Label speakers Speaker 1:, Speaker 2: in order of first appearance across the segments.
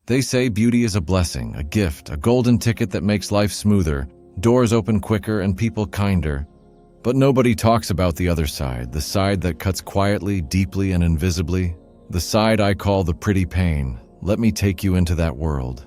Speaker 1: They say beauty is a blessing, a gift, a golden ticket that makes life smoother, doors open quicker, and people kinder. But nobody talks about the other side, the side that cuts quietly, deeply, and invisibly. The side I call the pretty pain. Let me take you into that world.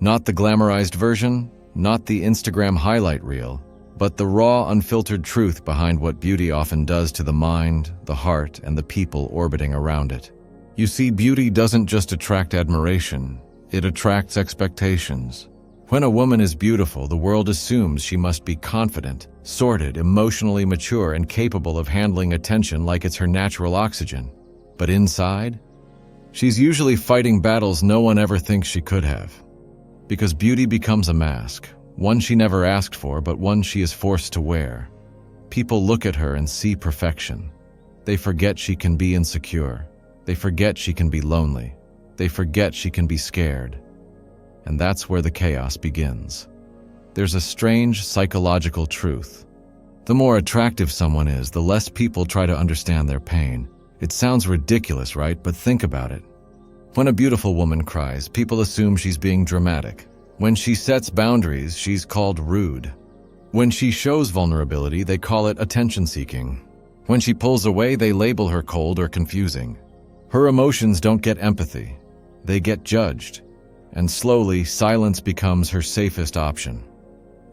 Speaker 1: Not the glamorized version, not the Instagram highlight reel, but the raw, unfiltered truth behind what beauty often does to the mind, the heart, and the people orbiting around it. You see, beauty doesn't just attract admiration, it attracts expectations. When a woman is beautiful, the world assumes she must be confident, sorted, emotionally mature, and capable of handling attention like it's her natural oxygen. But inside, she's usually fighting battles no one ever thinks she could have. Because beauty becomes a mask, one she never asked for, but one she is forced to wear. People look at her and see perfection. They forget she can be insecure. They forget she can be lonely. They forget she can be scared. And that's where the chaos begins. There's a strange psychological truth. The more attractive someone is, the less people try to understand their pain. It sounds ridiculous, right? But think about it. When a beautiful woman cries, people assume she's being dramatic. When she sets boundaries, she's called rude. When she shows vulnerability, they call it attention-seeking. When she pulls away, they label her cold or confusing. Her emotions don't get empathy. They get judged. And slowly, silence becomes her safest option.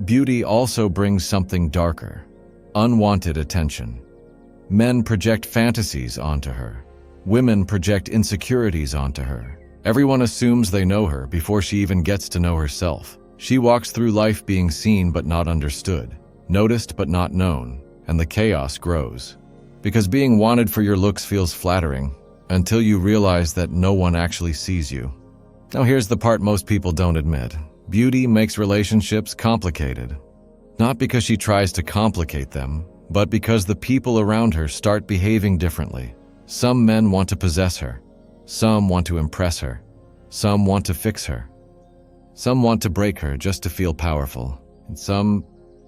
Speaker 1: Beauty also brings something darker. Unwanted attention. Men project fantasies onto her. Women project insecurities onto her. Everyone assumes they know her before she even gets to know herself. She walks through life being seen but not understood, noticed but not known, and the chaos grows. Because being wanted for your looks feels flattering, until you realize that no one actually sees you. Now here's the part most people don't admit. Beauty makes relationships complicated. Not because she tries to complicate them, but because the people around her start behaving differently. Some men want to possess her. Some want to impress her. Some want to fix her. Some want to break her just to feel powerful. And some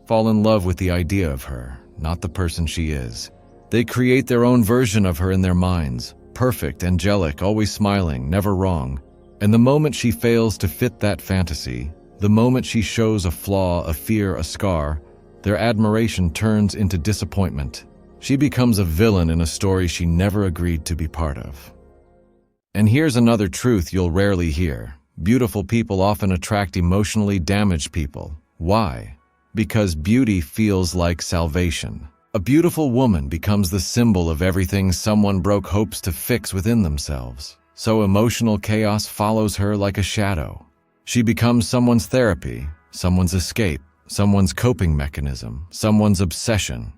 Speaker 1: fall in love with the idea of her, not the person she is. They create their own version of her in their minds. Perfect, angelic, always smiling, never wrong. And the moment she fails to fit that fantasy, the moment she shows a flaw, a fear, a scar, their admiration turns into disappointment. She becomes a villain in a story she never agreed to be part of. And here's another truth you'll rarely hear. Beautiful people often attract emotionally damaged people. Why? Because beauty feels like salvation. A beautiful woman becomes the symbol of everything someone broke hopes to fix within themselves. So emotional chaos follows her like a shadow. She becomes someone's therapy, someone's escape, someone's coping mechanism, someone's obsession.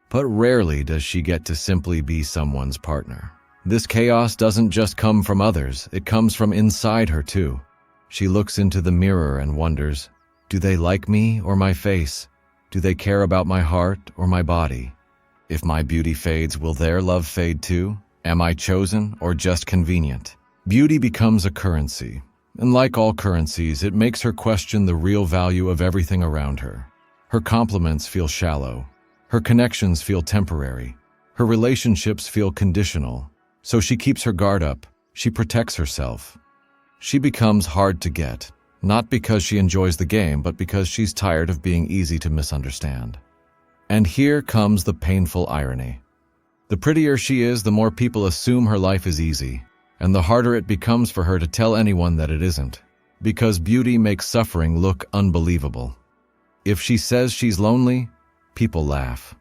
Speaker 1: But rarely does she get to simply be someone's partner. This chaos doesn't just come from others, it comes from inside her too. She looks into the mirror and wonders, do they like me or my face? Do they care about my heart or my body? If my beauty fades, will their love fade too? Am I chosen or just convenient? Beauty becomes a currency, and like all currencies, it makes her question the real value of everything around her. Her compliments feel shallow. Her connections feel temporary. Her relationships feel conditional. So she keeps her guard up. She protects herself. She becomes hard to get, not because she enjoys the game, but because she's tired of being easy to misunderstand. And here comes the painful irony. The prettier she is, the more people assume her life is easy, and the harder it becomes for her to tell anyone that it isn't. Because beauty makes suffering look unbelievable. If she says she's lonely, people laugh.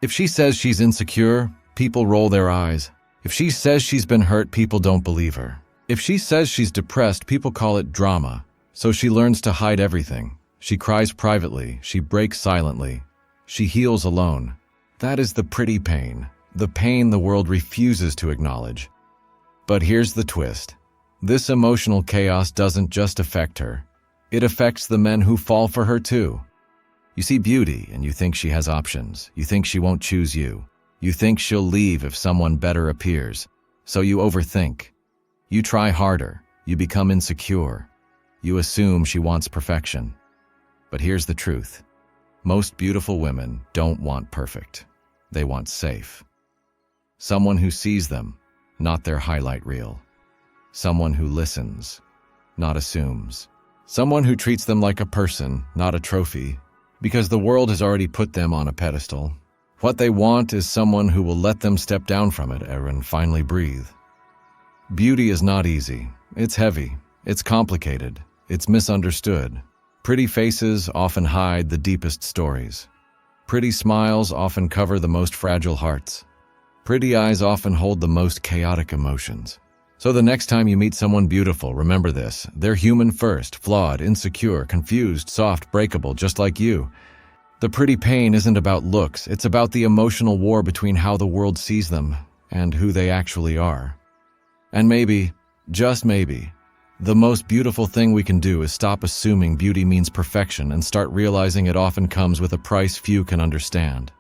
Speaker 1: If she says she's insecure, people roll their eyes. If she says she's been hurt, people don't believe her. If she says she's depressed, people call it drama. So she learns to hide everything. She cries privately. She breaks silently. She heals alone. That is the pretty pain. The pain the world refuses to acknowledge. But here's the twist. This emotional chaos doesn't just affect her. It affects the men who fall for her too. You see beauty and you think she has options. You think she won't choose you. You think she'll leave if someone better appears. So you overthink. You try harder. You become insecure. You assume she wants perfection. But here's the truth. Most beautiful women don't want perfect. They want safe. Someone who sees them, not their highlight reel. Someone who listens, not assumes. Someone who treats them like a person, not a trophy, because the world has already put them on a pedestal. What they want is someone who will let them step down from it and finally breathe. Beauty is not easy. It's heavy. It's complicated. It's misunderstood. Pretty faces often hide the deepest stories. Pretty smiles often cover the most fragile hearts. Pretty eyes often hold the most chaotic emotions. So the next time you meet someone beautiful, remember this. They're human first, flawed, insecure, confused, soft, breakable, just like you. The pretty pain isn't about looks. It's about the emotional war between how the world sees them and who they actually are. And maybe, just maybe, the most beautiful thing we can do is stop assuming beauty means perfection and start realizing it often comes with a price few can understand.